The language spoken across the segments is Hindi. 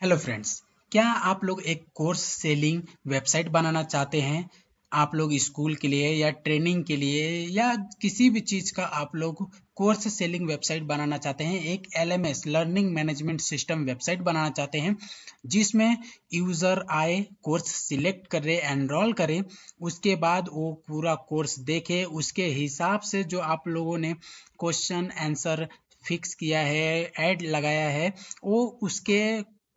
हेलो फ्रेंड्स, क्या आप लोग एक कोर्स सेलिंग वेबसाइट बनाना चाहते हैं? आप लोग स्कूल के लिए या ट्रेनिंग के लिए या किसी भी चीज़ का आप लोग कोर्स सेलिंग वेबसाइट बनाना चाहते हैं, एक LMS learning management system website बनाना चाहते हैं जिसमें यूज़र आए, कोर्स सिलेक्ट करे, एनरोल करे, उसके बाद वो पूरा कोर्स देखे, उसके हिसाब से जो आप लोगों ने क्वेश्चन आंसर फिक्स किया है, ऐड लगाया है, वो उसके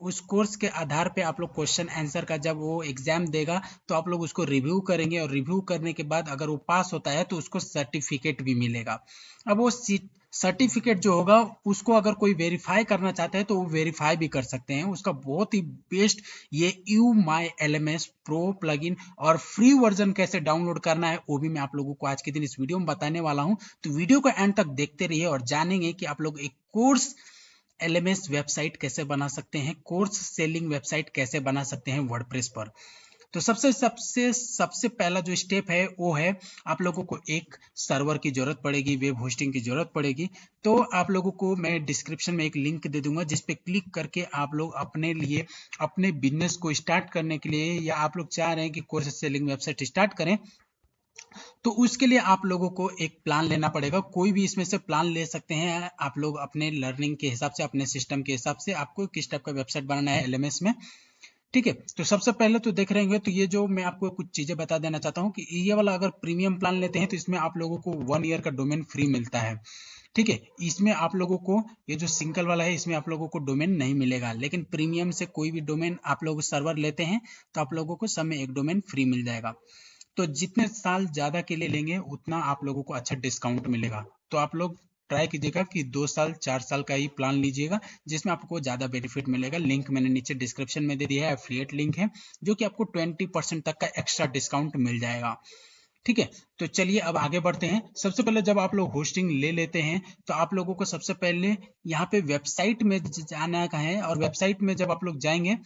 उस कोर्स के आधार पे आप लोग क्वेश्चन आंसर का जब वो एग्जाम देगा तो आप लोग उसको रिव्यू करेंगे और रिव्यू करने के बाद अगर वो पास होता है तो उसको सर्टिफिकेट भी मिलेगा। अब वो सर्टिफिकेट जो होगा उसको अगर कोई वेरीफाई करना चाहता है तो वो वेरीफाई भी कर सकते हैं। उसका बहुत ही बेस्ट ये यू माई L M S pro plugin और फ्री वर्जन कैसे डाउनलोड करना है वो भी मैं आप लोगों को आज के दिन इस वीडियो में बताने वाला हूँ। तो वीडियो को एंड तक देखते रहिए और जानेंगे कि आप लोग एक कोर्स एलएमएस वेबसाइट कैसे बना सकते हैं, कोर्स सेलिंग वेबसाइट कैसे बना सकते हैं वर्डप्रेस पर। तो सबसे सबसे सबसे पहला जो स्टेप है वो है आप लोगों को एक सर्वर की जरूरत पड़ेगी, वेब होस्टिंग की जरूरत पड़ेगी। तो आप लोगों को मैं डिस्क्रिप्शन में एक लिंक दे दूंगा जिस पे क्लिक करके आप लोग अपने लिए अपने बिजनेस को स्टार्ट करने के लिए या आप लोग चाह रहे हैं कि कोर्स सेलिंग वेबसाइट स्टार्ट करें तो उसके लिए आप लोगों को एक प्लान लेना पड़ेगा। कोई भी इसमें से प्लान ले सकते हैं आप लोग अपने लर्निंग के हिसाब से, अपने सिस्टम के हिसाब से आपको किस टाइप का वेबसाइट बनाना है एलएमएस में। ठीक है, तो सबसे पहले तो देख रहे होंगे तो ये जो मैं आपको कुछ चीजें बता देना चाहता हूँ कि ये वाला अगर प्रीमियम प्लान लेते हैं तो इसमें आप लोगों को 1 ईयर का डोमेन फ्री मिलता है। ठीक है, इसमें आप लोगों को ये जो सिंगल वाला है इसमें आप लोगों को डोमेन नहीं मिलेगा, लेकिन प्रीमियम से कोई भी डोमेन आप लोग सर्वर लेते हैं तो आप लोगों को सब में एक डोमेन फ्री मिल जाएगा। तो जितने साल ज़्यादा के लिए लेंगे उतना आप लोगों को अच्छा डिस्काउंट मिलेगा। तो आप लोग ट्राई कीजिएगा कि 2 साल 4 साल का ही प्लान लीजिएगा जिसमें आपको ज़्यादा बेनिफिट मिलेगा। लिंक मैंने नीचे डिस्क्रिप्शन में दे दिया है, एफिलिएट लिंक है जो कि आपको 20% तक का एक्स्ट्रा डिस्काउंट मिल जाएगा। ठीक है, तो चलिए अब आगे बढ़ते हैं। सबसे पहले जब आप लोग होस्टिंग ले लेते हैं तो आप लोगों को सबसे पहले यहाँ पे वेबसाइट में जाना है और वेबसाइट में जब आप लोग जाएंगे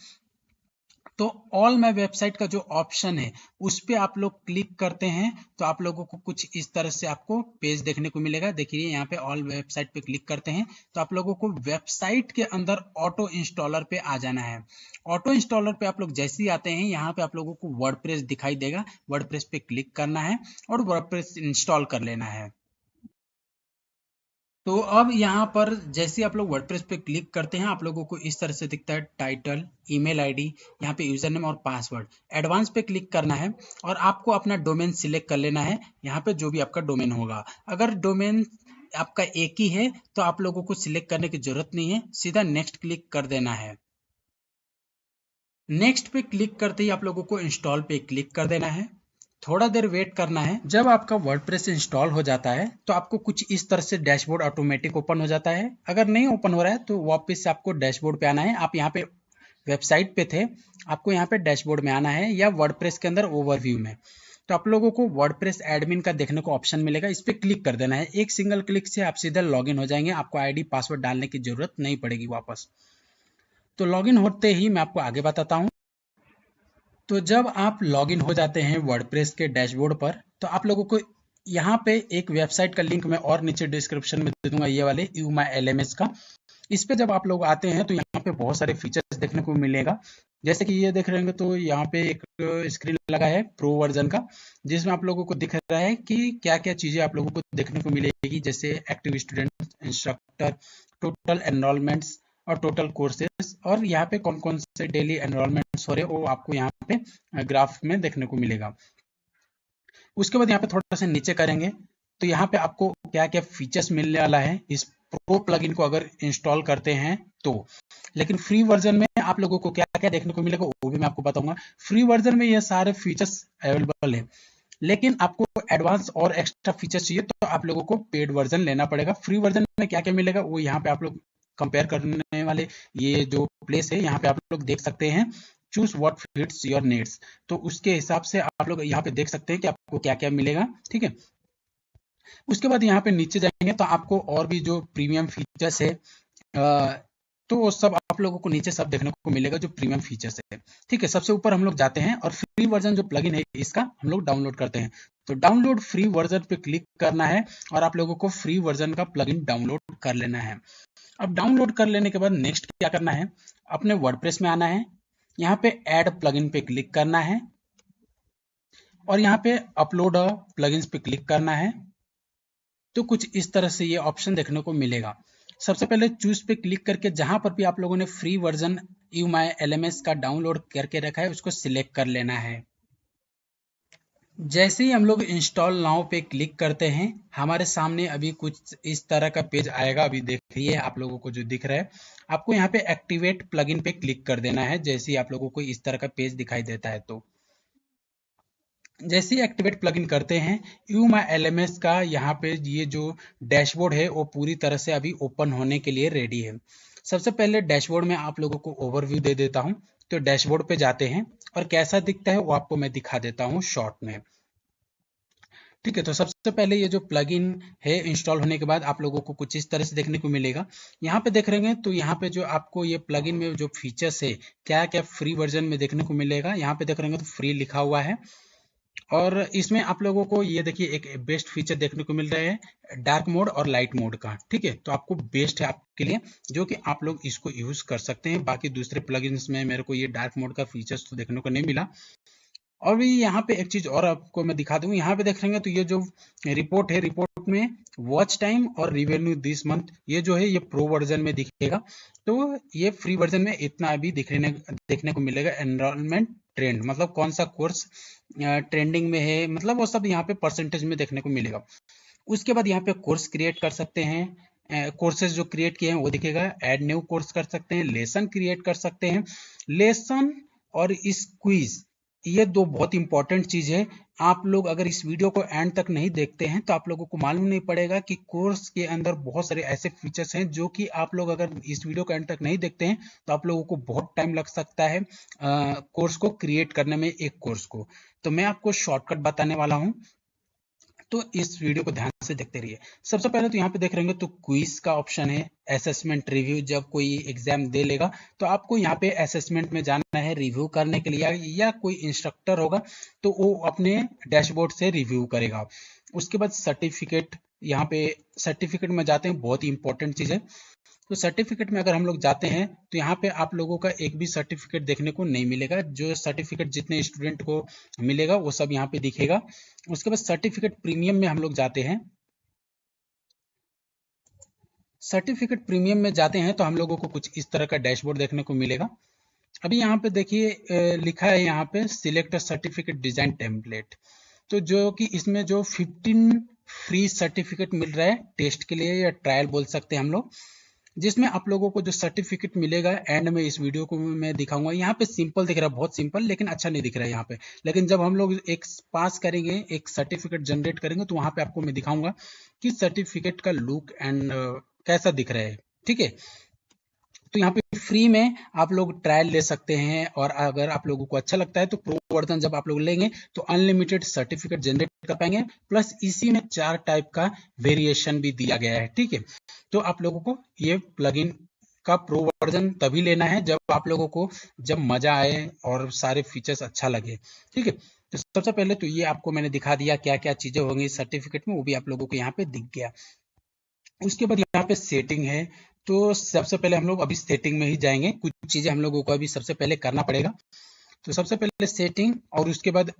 तो ऑल माय वेबसाइट का जो ऑप्शन है उस पे आप लोग क्लिक करते हैं तो आप लोगों को कुछ इस तरह से आपको पेज देखने को मिलेगा। देखिए यहाँ पे ऑल वेबसाइट पे क्लिक करते हैं तो आप लोगों को वेबसाइट के अंदर ऑटो इंस्टॉलर पे आ जाना है। ऑटो इंस्टॉलर पे आप लोग जैसे ही आते हैं यहाँ पे आप लोगों को वर्डप्रेस दिखाई देगा, वर्डप्रेस पे क्लिक करना है और वर्डप्रेस इंस्टॉल कर लेना है। तो अब यहाँ पर जैसे आप लोग वर्डप्रेस पे क्लिक करते हैं आप लोगों को इस तरह से दिखता है टाइटल, ईमेल आईडी, यहाँ पे यूजर नेम और पासवर्ड। एडवांस पे क्लिक करना है और आपको अपना डोमेन सिलेक्ट कर लेना है। यहाँ पे जो भी आपका डोमेन होगा, अगर डोमेन आपका एक ही है तो आप लोगों को सिलेक्ट करने की जरूरत नहीं है, सीधा नेक्स्ट क्लिक कर देना है। नेक्स्ट पे क्लिक करते ही आप लोगों को इंस्टॉल पे क्लिक कर देना है। थोड़ा देर वेट करना है। जब आपका वर्डप्रेस इंस्टॉल हो जाता है तो आपको कुछ इस तरह से डैशबोर्ड ऑटोमेटिक ओपन हो जाता है। अगर नहीं ओपन हो रहा है तो वापस से आपको डैशबोर्ड पे आना है। आप यहाँ पे वेबसाइट पे थे, आपको यहाँ पे डैशबोर्ड में आना है या वर्डप्रेस के अंदर ओवरव्यू में। तो आप लोगों को वर्डप्रेस एडमिन का देखने को ऑप्शन मिलेगा, इस पे क्लिक कर देना है। एक सिंगल क्लिक से आप सीधा लॉगिन हो जाएंगे, आपको आईडी पासवर्ड डालने की जरूरत नहीं पड़ेगी वापस। तो लॉगिन होते ही मैं आपको आगे बताता हूँ। तो जब आप लॉगिन हो जाते हैं वर्डप्रेस के डैशबोर्ड पर तो आप लोगों को यहाँ पे एक वेबसाइट का लिंक मैं और नीचे डिस्क्रिप्शन में दे दूंगा, ये वाले यू माई एलएमएस का। इस पे जब आप लोग आते हैं तो यहाँ पे बहुत सारे फीचर्स देखने को मिलेगा। जैसे कि ये देख रहे होंगे तो यहाँ पे एक स्क्रीन लगा है प्रो वर्जन का जिसमें आप लोगों को दिख रहा है कि क्या क्या चीजें आप लोगों को देखने को मिलेगी, जैसे active student, instructor, total enrolments और टोटल कोर्सेज, और यहाँ पे कौन कौन से डेली एनरोलमेंट्स हो रहे हैं वो आपको यहाँ पे ग्राफ में देखने को मिलेगा। उसके बाद यहाँ पे थोड़ा सा नीचे करेंगे तो यहाँ पे आपको क्या क्या फीचर्स मिलने वाला है इस प्रो प्लगइन को अगर इंस्टॉल करते हैं तो। लेकिन फ्री वर्जन में आप लोगों को क्या क्या देखने को मिलेगा वो भी मैं आपको बताऊंगा। फ्री वर्जन में ये सारे फीचर्स अवेलेबल है, लेकिन आपको एडवांस और एक्स्ट्रा फीचर्स चाहिए तो आप लोगों को पेड वर्जन लेना पड़ेगा। फ्री वर्जन में क्या क्या मिलेगा वो यहाँ पे आप लोग कंपेयर करने वाले ये जो प्लेस है यहाँ पे आप लोग देख सकते हैं, choose what fits your needs. तो उसके हिसाब से आप लोग यहाँ पे देख सकते हैं कि आपको क्या क्या मिलेगा। ठीक है, उसके बाद यहाँ पे नीचे जाएंगे तो आपको और भी जो प्रीमियम फीचर्स है तो वो सब आप लोगों को नीचे सब देखने को मिलेगा जो प्रीमियम फीचर्स है। ठीक है, सबसे ऊपर हम लोग जाते हैं और फ्री वर्जन जो प्लगइन है इसका हम लोग डाउनलोड करते हैं। तो डाउनलोड फ्री वर्जन पे क्लिक करना है और आप लोगों को फ्री वर्जन का प्लगइन डाउनलोड कर लेना है। अब डाउनलोड कर लेने के बाद नेक्स्ट क्या करना है, अपने वर्डप्रेस में आना है, यहाँ पे ऐड प्लगइन पे क्लिक करना है और यहाँ पे अपलोड प्लगइन्स पे क्लिक करना है। तो कुछ इस तरह से ये ऑप्शन देखने को मिलेगा। सबसे पहले चूज पे क्लिक करके जहां पर भी आप लोगों ने फ्री वर्जन UMyLMS का डाउनलोड करके रखा है उसको सिलेक्ट कर लेना है। जैसे ही हम लोग इंस्टॉल नाउ पे क्लिक करते हैं, हमारे सामने अभी कुछ इस तरह का पेज आएगा। अभी देखिए आप लोगों को जो दिख रहा है, आपको यहाँ पे एक्टिवेट प्लगइन पे क्लिक कर देना है। जैसे ही आप लोगों को इस तरह का पेज दिखाई देता है, तो जैसे ही एक्टिवेट प्लगइन करते हैं, UMyLMS का यहाँ पे ये जो डैशबोर्ड है वो पूरी तरह से अभी ओपन होने के लिए रेडी है। सबसे पहले डैशबोर्ड में आप लोगों को ओवरव्यू दे देता हूँ। तो डैशबोर्ड पे जाते हैं और कैसा दिखता है वो आपको मैं दिखा देता हूँ शॉर्ट में। ठीक है, तो सबसे पहले ये जो प्लगइन है इंस्टॉल होने के बाद आप लोगों को कुछ इस तरह से देखने को मिलेगा। यहाँ पे देख रहे हैं तो यहाँ पे जो आपको ये प्लगइन में जो फीचर्स है क्या क्या फ्री वर्जन में देखने को मिलेगा। यहाँ पे देख रहे हैं तो फ्री लिखा हुआ है और इसमें आप लोगों को ये देखिए एक बेस्ट फीचर देखने को मिल रहा है डार्क मोड और लाइट मोड का। ठीक है, तो आपको बेस्ट है आपके लिए, जो कि आप लोग इसको यूज कर सकते हैं। बाकी दूसरे प्लगइन्स में मेरे को ये डार्क मोड का फीचर्स तो देखने को नहीं मिला। और भी यहाँ पे एक चीज और आपको मैं दिखा दूं, यहाँ पे देखेंगे तो ये जो रिपोर्ट है, रिपोर्ट में वॉच टाइम और रिवेन्यू दिस मंथ ये जो है ये प्रो वर्जन में दिखेगा। तो ये फ्री वर्जन में इतना अभी देखने को मिलेगा। एनरोलमेंट ट्रेंड मतलब कौन सा कोर्स ट्रेंडिंग में है, मतलब वो सब यहाँ पे परसेंटेज में देखने को मिलेगा। उसके बाद यहाँ पे कोर्स क्रिएट कर सकते हैं, कोर्सेज जो क्रिएट किए हैं वो दिखेगा। ऐड न्यू कोर्स कर सकते हैं, लेसन क्रिएट कर सकते हैं। लेसन और इस क्विज ये दो बहुत इंपॉर्टेंट चीज है। आप लोग अगर इस वीडियो को एंड तक नहीं देखते हैं तो आप लोगों को मालूम नहीं पड़ेगा कि कोर्स के अंदर बहुत सारे ऐसे फीचर्स हैं जो कि आप लोग अगर इस वीडियो को एंड तक नहीं देखते हैं तो आप लोगों को बहुत टाइम लग सकता है कोर्स को क्रिएट करने में, एक कोर्स को। तो मैं आपको शॉर्टकट बताने वाला हूँ, तो इस वीडियो को ध्यान से देखते रहिए। सबसे पहले तो यहाँ पे देख रहे होंगे तो क्विज का ऑप्शन है। असेसमेंट रिव्यू, जब कोई एग्जाम दे लेगा तो आपको यहाँ पे असेसमेंट में जाना है रिव्यू करने के लिए, या कोई इंस्ट्रक्टर होगा तो वो अपने डैशबोर्ड से रिव्यू करेगा। उसके बाद सर्टिफिकेट, यहाँ पे सर्टिफिकेट में जाते हैं, बहुत ही इंपॉर्टेंट चीज है। तो सर्टिफिकेट में अगर हम लोग जाते हैं तो यहाँ पे आप लोगों का एक भी सर्टिफिकेट देखने को नहीं मिलेगा। जो सर्टिफिकेट जितने स्टूडेंट को मिलेगा वो सब यहाँ पे दिखेगा। उसके बाद सर्टिफिकेट प्रीमियम में हम लोग जाते हैं। सर्टिफिकेट प्रीमियम में जाते हैं तो हम लोगों को कुछ इस तरह का डैशबोर्ड देखने को मिलेगा। अभी यहाँ पे देखिए लिखा है यहाँ पे select a certificate design template. तो जो कि इसमें जो 15 फ्री सर्टिफिकेट मिल रहा है टेस्ट के लिए या ट्रायल बोल सकते हैं हम लोग, जिसमें आप लोगों को जो सर्टिफिकेट मिलेगा एंड में इस वीडियो को मैं दिखाऊंगा। यहाँ पे सिंपल दिख रहा है, बहुत सिंपल, लेकिन अच्छा नहीं दिख रहा है यहाँ पे। लेकिन जब हम लोग एक पास करेंगे, एक सर्टिफिकेट जनरेट करेंगे, तो वहां पे आपको मैं दिखाऊंगा कि सर्टिफिकेट का लुक एंड कैसा दिख रहा है। ठीक है, तो यहाँ पे फ्री में आप लोग ट्रायल ले सकते हैं और अगर आप लोगों को अच्छा लगता है तो प्रो वर्जन जब आप लोग लेंगे तो अनलिमिटेड सर्टिफिकेट जनरेट कर पाएंगे। प्लस इसी में 4 टाइप का वेरिएशन भी दिया गया है। ठीक है, तो आप लोगों को ये प्लगइन का प्रो वर्जन तभी लेना है जब आप लोगों को जब मजा आए और सारे फीचर्स अच्छा लगे। ठीक है, तो सबसे पहले तो ये आपको मैंने दिखा दिया क्या क्या चीजें होंगी सर्टिफिकेट में, वो भी आप लोगों को यहाँ पे दिख गया। उसके बाद यहाँ पे सेटिंग है। तो सबसे पहले हम लोग अभी सेटिंग में ही जाएंगे। कुछ चीजें हम लोगों को अभी सबसे पहले करना पड़ेगा। तो सबसे पहले सेटिंग, और उसके बाद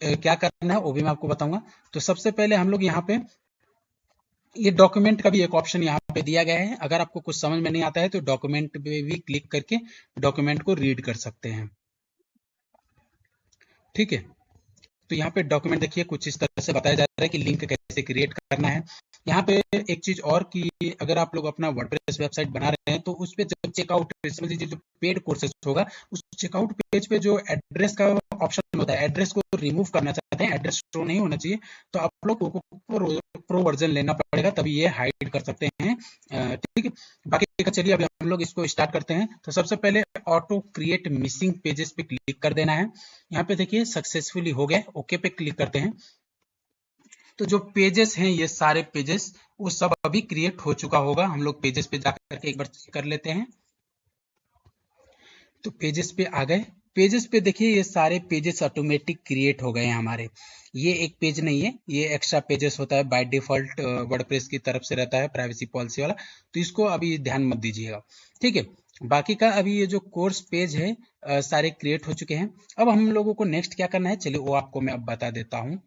क्या करना है वो भी मैं आपको बताऊंगा। तो सबसे पहले हम लोग यहाँ पे ये डॉक्यूमेंट का भी एक ऑप्शन यहाँ पे दिया गया है। अगर आपको कुछ समझ में नहीं आता है तो डॉक्यूमेंट पे भी क्लिक करके डॉक्यूमेंट को रीड कर सकते हैं। ठीक है, तो यहाँ पे डॉक्यूमेंट देखिए कुछ इस तरह से बताया जा रहा है कि लिंक कैसे क्रिएट करना है। यहाँ पे एक चीज और कि अगर आप लोग अपना वर्डप्रेस वेबसाइट बना रहे हैं तो उस पे जब चेकआउट, समझ लीजिए जो पेड कोर्सेज होगा उस चेकआउट पेज पे जो एड्रेस का ऑप्शन होता है, एड्रेस को रिमूव करना चाहते हैं, एड्रेस शो नहीं होना चाहिए, तो आप लोग को प्रो वर्जन लेना पड़ेगा, तभी ये हाइड कर सकते हैं। ठीक है, बाकी चलिए अभी हम लोग इसको स्टार्ट करते हैं। तो सबसे पहले ऑटो क्रिएट मिसिंग पेजेस पे क्लिक कर देना है। यहाँ पे देखिए सक्सेसफुली हो गया, ओके पे क्लिक करते हैं। तो जो पेजेस हैं ये सारे पेजेस वो सब अभी क्रिएट हो चुका होगा। हम लोग पेजेस पे जाकर के एक बार चेक कर लेते हैं। तो पेजेस पे आ गए। पेजेस पे देखिए ये सारे पेजेस ऑटोमेटिक क्रिएट हो गए हैं हमारे। ये एक पेज नहीं है, ये एक्स्ट्रा पेजेस होता है बाय डिफॉल्ट, वर्डप्रेस की तरफ से रहता है प्राइवेसी पॉलिसी वाला, तो इसको अभी ध्यान मत दीजिएगा, ठीक है। बाकी का अभी ये जो कोर्स पेज है सारे क्रिएट हो चुके हैं। अब हम लोगों को नेक्स्ट क्या करना है, चलिए वो आपको मैं अब बता देता हूँ।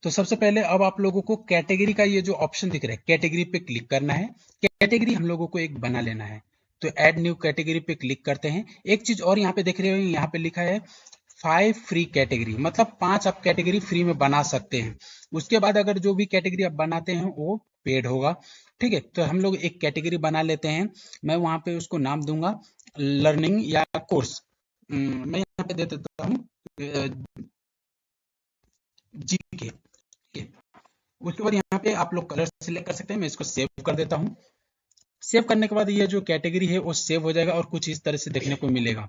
तो सबसे पहले अब आप लोगों को कैटेगरी का ये जो ऑप्शन दिख रहा है, कैटेगरी पे क्लिक करना है। कैटेगरी हम लोगों को एक बना लेना है, तो ऐड न्यू कैटेगरी पे क्लिक करते हैं। एक चीज और यहाँ पे देख रहे हो, यहाँ पे लिखा है 5 फ्री कैटेगरी, मतलब 5 आप कैटेगरी फ्री में बना सकते हैं। उसके बाद अगर जो भी कैटेगरी आप बनाते हैं वो पेड होगा, ठीक है। तो हम लोग एक कैटेगरी बना लेते हैं। मैं वहां पे उसको नाम दूंगा लर्निंग या कोर्स। मैं यहाँ पे दे देता हूँ जीके। उसके बाद यहाँ पे आप लोग कलर सिलेक्ट कर सकते हैं। मैं इसको सेव कर देता हूँ। सेव करने के बाद ये जो कैटेगरी है वो सेव हो जाएगा और कुछ इस तरह से देखने को मिलेगा,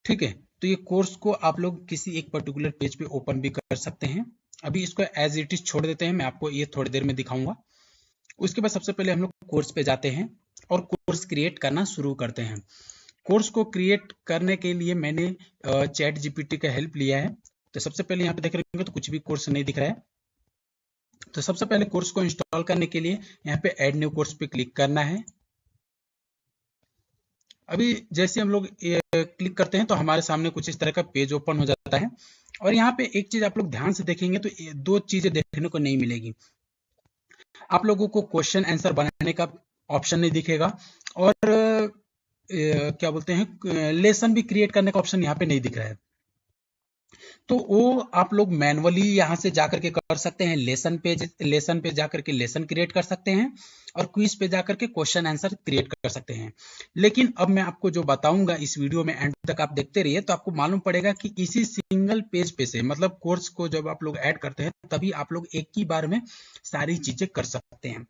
ठीक है। तो ये कोर्स को आप लोग किसी एक पर्टिकुलर पेज पे ओपन भी कर सकते हैं। अभी इसको एज इट इज छोड़ देते हैं, मैं आपको ये थोड़ी देर में दिखाऊंगा। उसके बाद सबसे पहले हम लोग कोर्स पे जाते हैं और कोर्स क्रिएट करना शुरू करते हैं। कोर्स को क्रिएट करने के लिए मैंने चैट जीपीटी का हेल्प लिया है। तो सबसे पहले यहाँ पे देख रहे होंगे तो कुछ भी कोर्स नहीं दिख रहा है। तो सबसे पहले कोर्स को इंस्टॉल करने के लिए यहाँ पे ऐड न्यू कोर्स पे क्लिक करना है। अभी जैसे हम लोग क्लिक करते हैं तो हमारे सामने कुछ इस तरह का पेज ओपन हो जाता है। और यहाँ पे एक चीज आप लोग ध्यान से देखेंगे तो दो चीजें देखने को नहीं मिलेगी। आप लोगों को क्वेश्चन आंसर बनाने का ऑप्शन नहीं दिखेगा और क्या बोलते हैं लेसन भी क्रिएट करने का ऑप्शन यहाँ पे नहीं दिख रहा है। तो वो आप लोग मैनुअली यहाँ से जाकर के कर सकते हैं। लेसन पे जाकर के लेसन क्रिएट कर सकते हैं और क्विज पे जाकर के क्वेश्चन आंसर क्रिएट कर सकते हैं। लेकिन अब मैं आपको जो बताऊंगा इस वीडियो में एंड तक आप देखते रहिए, तो आपको मालूम पड़ेगा कि इसी सिंगल पेज पे से, मतलब कोर्स को जब आप लोग ऐड करते हैं तभी आप लोग एक ही बार में सारी चीजें कर सकते हैं।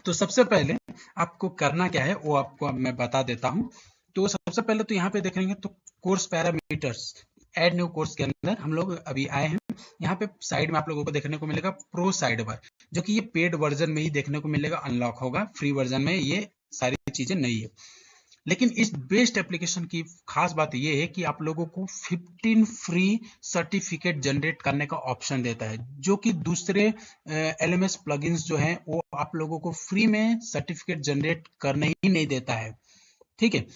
तो सबसे पहले आपको करना क्या है वो आपको अब मैं बता देता हूं। तो सबसे पहले तो यहाँ पे देखेंगे तो course parameters add new course के अंदर हम लोग अभी आए हैं। यहाँ पे साइड में आप लोगों को देखने को मिलेगा प्रो साइड बार, जो कि ये पेड वर्जन में ही देखने को मिलेगा, अनलॉक होगा। फ्री वर्जन में ये सारी चीजें नहीं है। लेकिन इस बेस्ट एप्लीकेशन की खास बात यह है कि आप लोगों को 15 फ्री सर्टिफिकेट जनरेट करने का ऑप्शन देता है, जो कि दूसरे LMS प्लगइन्स जो हैं वो आप लोगों को फ्री में सर्टिफिकेट जनरेट करने ही नहीं देता है, ठीक है।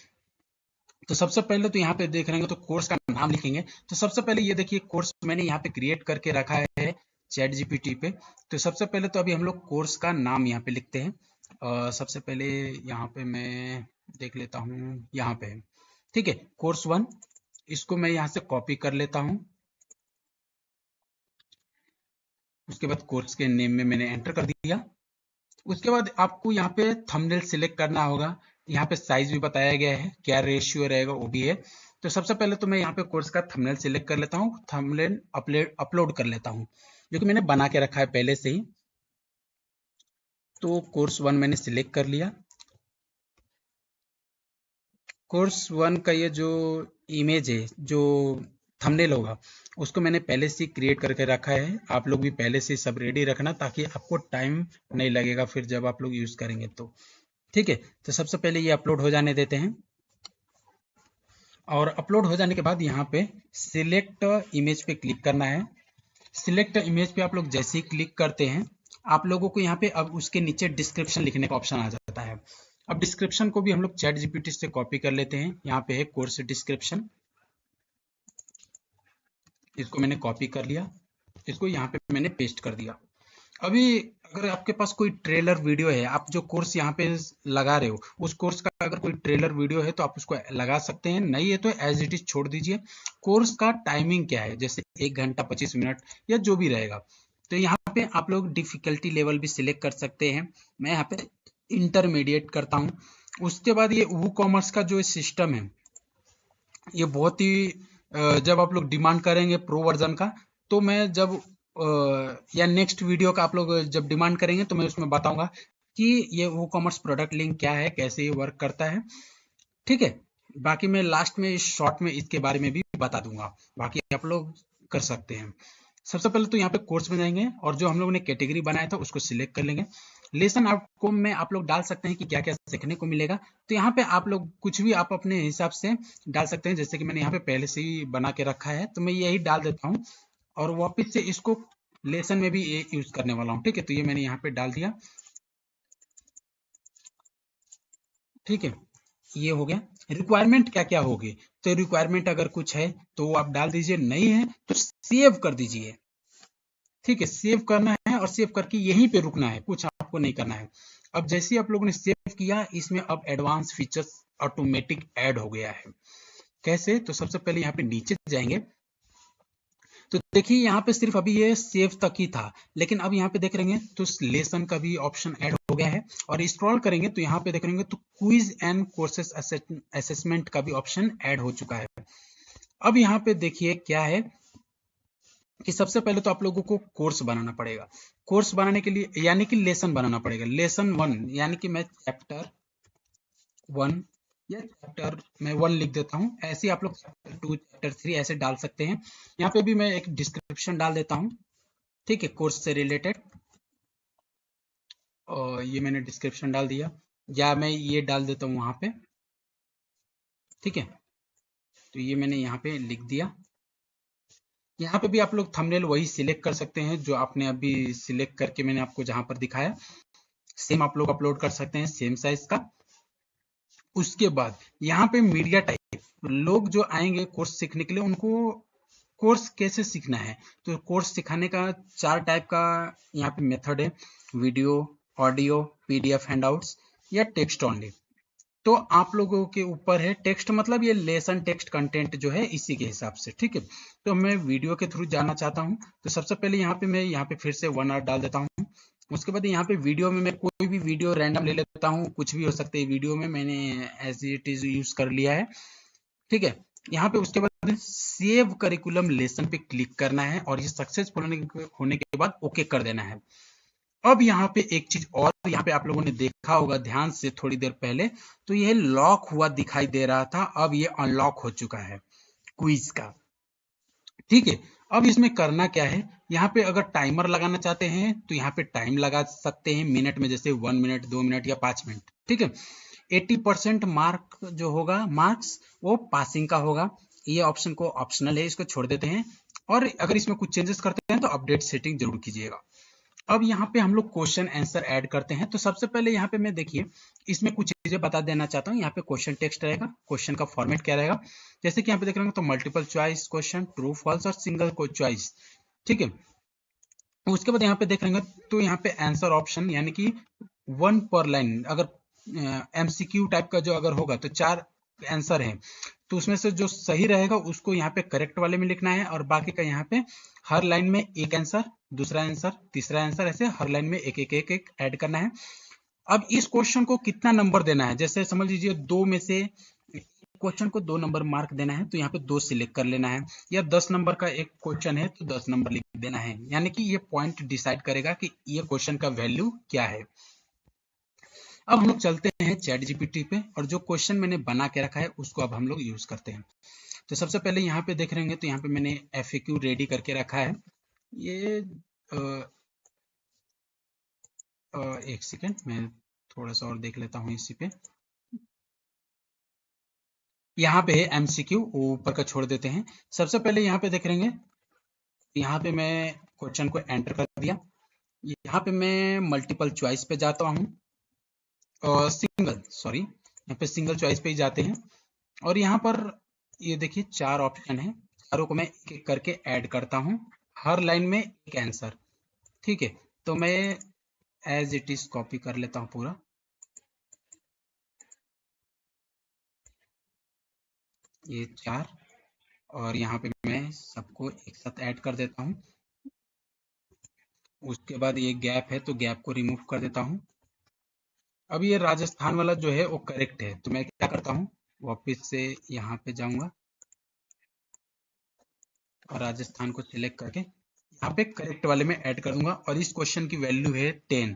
तो सबसे पहले तो यहाँ पे देख रहे हैं तो कोर्स का नाम लिखेंगे। तो सबसे पहले ये देखिए कोर्स मैंने यहाँ पे क्रिएट करके रखा है चैट जीपीटी पे। तो सबसे पहले तो अभी हम लोग कोर्स का नाम यहाँ पे लिखते हैं। सबसे पहले यहाँ पे मैं देख लेता हूँ, यहाँ पे ठीक है कोर्स 1। इसको मैं यहाँ से कॉपी कर लेता हूँ। उसके बाद कोर्स के नेम में मैंने एंटर कर दिया। उसके बाद आपको यहाँ पे थंबनेल सिलेक्ट करना होगा। यहाँ पे साइज भी बताया गया है, क्या रेशियो रहेगा वो भी है। तो सबसे पहले तो मैं यहाँ पे कोर्स का थंबनेल सिलेक्ट कर लेता हूँ, थंबनेल अपलोड कर लेता हूँ, जो कि मैंने बना के रखा है पहले से ही। तो कोर्स 1 मैंने सिलेक्ट कर लिया। कोर्स 1 का ये जो इमेज है, जो थंबनेल होगा, उसको मैंने पहले से क्रिएट करके रखा है। आप लोग भी पहले से सब रेडी रखना, ताकि आपको टाइम नहीं लगेगा फिर जब आप लोग यूज करेंगे तो, ठीक है। तो सबसे पहले ये अपलोड हो जाने देते हैं। और अपलोड हो जाने के बाद यहाँ पे सिलेक्ट इमेज पे क्लिक करना है। सिलेक्ट इमेज पे आप लोग जैसे ही क्लिक करते हैं, आप लोगों को यहाँ पे अब उसके नीचे डिस्क्रिप्शन लिखने का ऑप्शन आ जाता है। अब डिस्क्रिप्शन को भी हम लोग चैट जीपीटी से कॉपी कर लेते हैं। यहाँ पे है कोर्स डिस्क्रिप्शन, इसको मैंने कॉपी कर लिया, इसको यहाँ पे मैंने पेस्ट कर दिया। अभी अगर आपके पास कोई ट्रेलर वीडियो है, आप जो कोर्स यहाँ पे लगा रहे हो उस कोर्स का अगर कोई ट्रेलर वीडियो है तो आप उसको लगा सकते हैं, नहीं है तो एज इट इज छोड़ दीजिए। कोर्स का टाइमिंग क्या है, जैसे 1 घंटा 25 मिनट या जो भी रहेगा। तो यहाँ पे आप लोग डिफिकल्टी लेवल भी सिलेक्ट कर सकते हैं। मैं यहाँ पे इंटरमीडिएट करता हूँ। उसके बाद ये वूकॉमर्स का जो सिस्टम है, ये बहुत ही जब आप लोग डिमांड करेंगे प्रो वर्जन का, तो मैं जब या नेक्स्ट वीडियो का आप लोग जब डिमांड करेंगे तो मैं उसमें बताऊंगा कि ये वूकॉमर्स प्रोडक्ट लिंक क्या है, कैसे ये वर्क करता है, ठीक है। बाकी मैं लास्ट में इस शॉर्ट में इसके बारे में भी बता दूंगा, बाकी आप लोग कर सकते हैं। सबसे पहले तो यहाँ पे कोर्स में जाएंगे और जो हम लोगों ने कैटेगरी बनाया था उसको सिलेक्ट कर लेंगे। लेसन आउटकम में आप लोग डाल सकते हैं कि क्या क्या सीखने को मिलेगा। तो यहाँ पे आप लोग कुछ भी आप अपने हिसाब से डाल सकते हैं, जैसे कि मैंने यहाँ पे पहले से ही बना के रखा है तो मैं यही डाल देता हूँ और वापस से इसको लेसन में भी यूज करने वाला हूँ। ठीक है, तो ये मैंने यहाँ पे डाल दिया। ठीक है, ये हो गया। रिक्वायरमेंट क्या क्या होगी, तो रिक्वायरमेंट अगर कुछ है तो वो आप डाल दीजिए, नहीं है तो सेव कर दीजिए। ठीक है, सेव करना है और सेव करके यहीं पे रुकना है, कुछ आपको नहीं करना है। अब जैसे आप लोगों ने सेव किया, इसमें अब एडवांस फीचर्स ऑटोमेटिक ऐड हो गया है। कैसे, तो सबसे पहले यहाँ पे नीचे जाएंगे तो देखिए यहाँ पे सिर्फ अभी ये सेव तक ही था, लेकिन अब यहाँ पे देख रहे हैं तो लेसन का भी ऑप्शन ऐड हो गया है। और स्क्रॉल करेंगे तो यहाँ पे देख रहे हैं तो क्विज एंड कोर्सेस असेसमेंट का भी ऑप्शन ऐड हो चुका है। अब यहाँ पे देखिए क्या है कि सबसे पहले तो आप लोगों को कोर्स बनाना पड़ेगा। कोर्स बनाने के लिए यानी कि लेसन बनाना पड़ेगा। लेसन 1 यानी कि मैं चैप्टर 1 या चैप्टर में 1 लिख देता हूँ। ऐसे आप लोग चैप्टर 2 चैप्टर 3 ऐसे डाल सकते हैं। यहाँ पे भी मैं एक डिस्क्रिप्शन डाल देता हूँ। ठीक है, कोर्स से रिलेटेड, और ये मैंने डिस्क्रिप्शन डाल दिया, या मैं ये डाल देता हूँ वहां पे। ठीक है, तो ये मैंने यहाँ पे लिख दिया। यहाँ पे भी आप लोग थंबनेल वही सिलेक्ट कर सकते हैं जो आपने अभी सिलेक्ट करके मैंने आपको जहां पर दिखाया, सेम आप लोग अपलोड कर सकते हैं, सेम साइज का। उसके बाद यहाँ पे मीडिया टाइप, लोग जो आएंगे कोर्स सीखने के लिए उनको कोर्स कैसे सीखना है, तो कोर्स सिखाने का 4 टाइप का यहाँ पे मेथड है, वीडियो, ऑडियो, पीडीएफ हैंडआउट्स या टेक्स्ट ओनली। तो आप लोगों के ऊपर है। टेक्स्ट मतलब ये लेसन टेक्स्ट कंटेंट जो है इसी के हिसाब से। ठीक है, तो मैं वीडियो के थ्रू जाना चाहता हूँ, तो सबसे पहले यहाँ पे मैं यहाँ पे फिर से 1 आवर डाल देता हूँ। उसके बाद यहाँ पे वीडियो में मैं कोई भी वीडियो रैंडम ले लेता हूँ, कुछ भी हो सकता है वीडियो में, मैंने एज इट इज यूज कर लिया है। ठीक है, यहाँ पे उसके बाद सेव करिकुलम लेसन पे क्लिक करना है और ये सक्सेसफुल होने के बाद ओके कर देना है। अब यहाँ पे एक चीज और, यहाँ पे आप लोगों ने देखा होगा ध्यान से थोड़ी देर पहले, तो ये लॉक हुआ दिखाई दे रहा था, अब ये अनलॉक हो चुका है क्विज का। ठीक है, अब इसमें करना क्या है, यहाँ पे अगर टाइमर लगाना चाहते हैं तो यहाँ पे टाइम लगा सकते हैं मिनट में, जैसे 1 मिनट, 2 मिनट या 5 मिनट। ठीक है, 80% मार्क जो होगा, मार्क्स वो पासिंग का होगा। ये ऑप्शन को ऑप्शनल है, इसको छोड़ देते हैं। और अगर इसमें कुछ चेंजेस करते हैं तो अपडेट सेटिंग जरूर कीजिएगा। अब यहाँ पे हम लोग क्वेश्चन आंसर ऐड करते हैं। तो सबसे पहले यहाँ पे मैं देखिए इसमें कुछ चीजें बता देना चाहता हूँ। यहाँ पे क्वेश्चन टेक्स्ट रहेगा, क्वेश्चन का फॉर्मेट क्या रहेगा, जैसे कि यहाँ पे देख रहे हो तो multiple choice question, true false और सिंगल चॉइस। ठीक है, उसके बाद यहाँ पे देख रहे तो यहाँ पे आंसर ऑप्शन यानी कि 1 पर लाइन, अगर एमसीक्यू टाइप का जो अगर होगा तो 4 आंसर है, तो उसमें से जो सही रहेगा उसको यहाँ पे करेक्ट वाले में लिखना है, और बाकी का यहाँ पे हर लाइन में एक आंसर, दूसरा आंसर, तीसरा आंसर, ऐसे हर लाइन में एक एक एक एक ऐड करना है। अब इस क्वेश्चन को कितना नंबर देना है, जैसे समझ लीजिए 2 में से क्वेश्चन को 2 नंबर मार्क देना है तो यहाँ पे 2 सिलेक्ट कर लेना है, या 10 नंबर का एक क्वेश्चन है तो 10 नंबर लिख देना है। यानी कि ये पॉइंट डिसाइड करेगा कि ये क्वेश्चन का वैल्यू क्या है। अब हम लोग चलते हैं चैट जीपीटी पे, और जो क्वेश्चन मैंने बना के रखा है उसको अब हम लोग यूज करते हैं। तो सबसे पहले यहाँ पे देख रहे हैं तो यहाँ पे मैंने FAQ रेडी करके रखा है। ये एक सेकेंड, मैं थोड़ा सा और देख लेता हूँ इसी पे। यहाँ पे है MCQ, ऊपर का छोड़ देते हैं। सबसे पहले यहाँ पे देख रहे हैं, यहाँ पे मैं क्वेश्चन को एंटर कर दिया। यहाँ पे मैं मल्टीपल चॉइस पे जाता हूँ, और यहाँ पे सिंगल चॉइस पे ही जाते हैं। और यहाँ पर ये देखिए 4 ऑप्शन है, चारों को मैं एक एक करके ऐड करता हूँ, हर लाइन में एक आंसर। ठीक है, तो मैं एज इट इज कॉपी कर लेता हूँ पूरा। ये 4, और यहाँ पे मैं सबको एक साथ ऐड कर देता हूँ। उसके बाद ये गैप है तो गैप को रिमूव कर देता हूँ। अब ये राजस्थान वाला जो है वो करेक्ट है, तो मैं क्या करता हूँ, वापस से यहाँ पे जाऊंगा और राजस्थान को सिलेक्ट करके यहाँ पे करेक्ट वाले में ऐड कर दूंगा, और इस क्वेश्चन की वैल्यू है 10।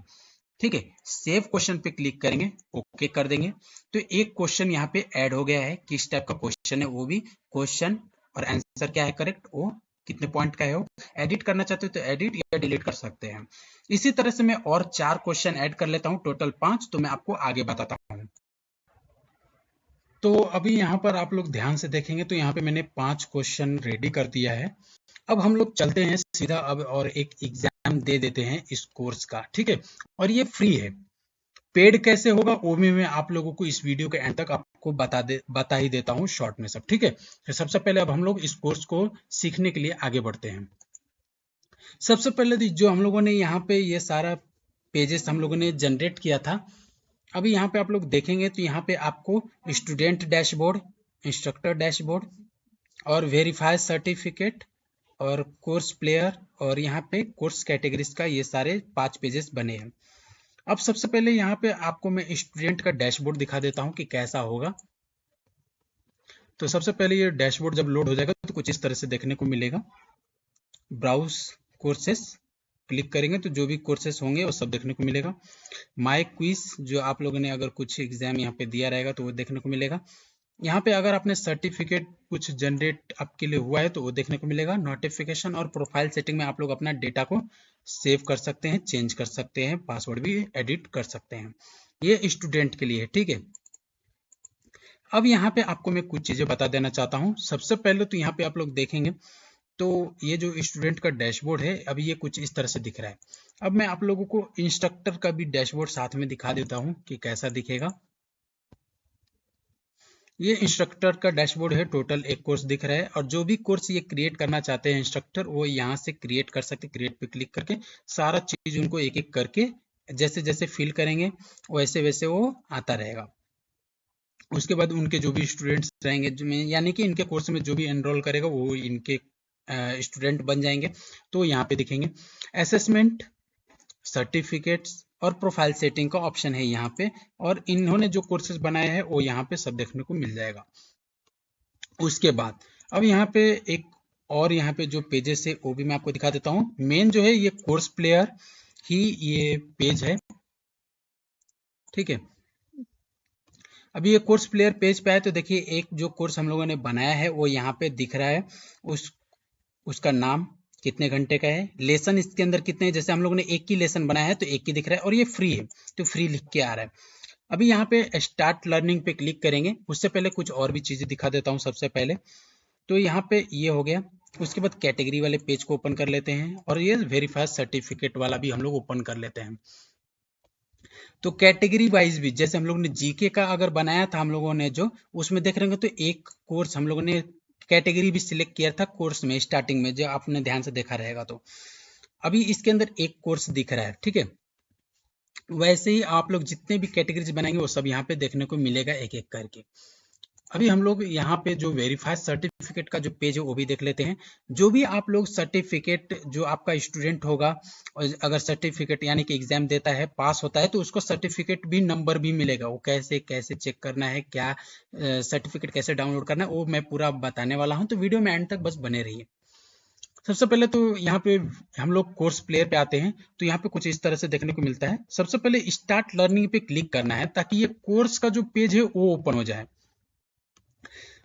ठीक है, सेव क्वेश्चन पे क्लिक करेंगे, ओके कर देंगे, तो एक क्वेश्चन यहाँ पे ऐड हो गया है। किस टाइप का क्वेश्चन है वो भी, क्वेश्चन और आंसर क्या है करेक्ट, वो कितने पॉइंट का है वो एडिट करना चाहते हो तो एडिट या डिलीट कर सकते हैं। इसी तरह से मैं और 4 क्वेश्चन ऐड कर लेता हूँ, टोटल 5, तो मैं आपको आगे बताता हूँ। तो अभी यहाँ पर आप लोग ध्यान से देखेंगे तो यहाँ पे मैंने 5 क्वेश्चन रेडी कर दिया है। अब हम लोग चलते हैं सीधा अब और एक एग्जाम दे देते हैं इस कोर्स का, ठीक है। और ये फ्री है। पेड कैसे होगा वो भी मैं आप लोगों को इस वीडियो के एंड तक आपको बता ही देता हूँ शॉर्ट में सब, ठीक है। तो सबसे पहले अब हम लोग इस कोर्स को सीखने के लिए आगे बढ़ते हैं। सबसे पहले जो हम लोगों ने यहाँ पे ये सारा पेजेस हम लोगों ने जनरेट किया था, अभी यहाँ पे आप लोग देखेंगे तो यहाँ पे आपको स्टूडेंट डैशबोर्ड, इंस्ट्रक्टर डैशबोर्ड और वेरीफाई सर्टिफिकेट और कोर्स प्लेयर और यहाँ पे कोर्स कैटेगरीज का ये सारे 5 पेजेस बने हैं। अब सबसे पहले यहाँ पे आपको मैं स्टूडेंट का डैशबोर्ड दिखा देता हूँ कि कैसा होगा। तो सबसे पहले ये डैशबोर्ड जब लोड हो जाएगा तो कुछ इस तरह से देखने को मिलेगा। ब्राउज कोर्सेस क्लिक करेंगे तो जो भी कोर्सेस होंगे वो सब देखने को मिलेगा। माय क्विज, जो आप लोगों ने अगर कुछ एग्जाम यहाँ पे दिया रहेगा तो वो देखने को मिलेगा। यहाँ पे अगर आपने सर्टिफिकेट कुछ जनरेट आपके लिए हुआ है तो वो देखने को मिलेगा। नोटिफिकेशन और प्रोफाइल सेटिंग में आप लोग अपना डेटा को सेव कर सकते हैं, चेंज कर सकते हैं, पासवर्ड भी एडिट कर सकते हैं। ये स्टूडेंट के लिए है, ठीक है। अब यहाँ पे आपको मैं कुछ चीजें बता देना चाहता हूँ। सबसे पहले तो यहाँ पे आप लोग देखेंगे तो ये जो स्टूडेंट का डैशबोर्ड है अभी ये कुछ इस तरह से दिख रहा है। अब मैं आप लोगों को इंस्ट्रक्टर का भी डैशबोर्ड साथ में दिखा देता हूँ कि कैसा दिखेगा। ये इंस्ट्रक्टर का डैशबोर्ड है, टोटल एक कोर्स दिख रहा है और जो भी कोर्स ये क्रिएट करना चाहते हैं इंस्ट्रक्टर वो यहाँ से क्रिएट कर सकते हैं। क्रिएट पे क्लिक करके सारा चीज उनको एक एक करके जैसे जैसे फिल करेंगे वैसे वैसे वो आता रहेगा। उसके बाद उनके जो भी स्टूडेंट्स रहेंगे यानी कि इनके कोर्स में जो भी एनरोल करेगा वो इनके स्टूडेंट बन जाएंगे। तो यहाँ पे दिखेंगे असेसमेंट, सर्टिफिकेट्स और प्रोफाइल सेटिंग का ऑप्शन है यहाँ पे, और इन्होंने जो कोर्सेज बनाए हैं वो यहाँ पे सब देखने को मिल जाएगा। उसके बाद अब यहाँ पे एक और यहाँ पे जो पेजेस है वो भी मैं आपको दिखा देता हूँ। मेन जो है ये कोर्स प्लेयर ही ये पेज है, ठीक है। अभी ये कोर्स प्लेयर पेज पे आए तो देखिए एक जो कोर्स हम लोगों ने बनाया है वो यहाँ पे दिख रहा है। उसका नाम, कितने घंटे का है, लेसन इसके अंदर कितने हैं। जैसे हम लोगों ने एक ही लेसन बनाया है तो एक ही दिख रहा है और ये फ्री है तो फ्री लिख के आ रहा है। अभी यहाँ पे स्टार्ट लर्निंग पे क्लिक करेंगे। उससे पहले कुछ और भी चीजें दिखा देता हूँ। सबसे पहले तो यहाँ पे ये हो गया। उसके बाद कैटेगरी वाले पेज को ओपन कर लेते हैं और ये वेरीफाई सर्टिफिकेट वाला भी हम लोग ओपन कर लेते हैं। तो कैटेगरी वाइज भी जैसे हम लोगों ने जीके का अगर बनाया था हम लोगों ने जो उसमें देख रहे तो एक कोर्स हम लोगों ने कैटेगरी भी सिलेक्ट किया था कोर्स में स्टार्टिंग में, जो आपने ध्यान से देखा रहेगा। तो अभी इसके अंदर एक कोर्स दिख रहा है, ठीक है। वैसे ही आप लोग जितने भी कैटेगरीज बनाएंगे वो सब यहाँ पे देखने को मिलेगा एक एक करके। अभी हम लोग यहाँ पे जो वेरीफाइड सर्टिफिकेट का जो पेज है वो भी देख लेते हैं। जो भी आप लोग सर्टिफिकेट जो आपका स्टूडेंट होगा और अगर सर्टिफिकेट यानी कि एग्जाम देता है पास होता है तो उसको सर्टिफिकेट भी नंबर भी मिलेगा। वो कैसे कैसे चेक करना है, क्या सर्टिफिकेट कैसे डाउनलोड करना है वो मैं पूरा बताने वाला हूँ, तो वीडियो में एंड तक बस बने रहिए। सबसे पहले तो यहाँ पे हम लोग कोर्स प्लेयर पे आते हैं तो यहाँ पे कुछ इस तरह से देखने को मिलता है। सबसे पहले स्टार्ट लर्निंग पे क्लिक करना है ताकि ये कोर्स का जो पेज है वो ओपन हो जाए।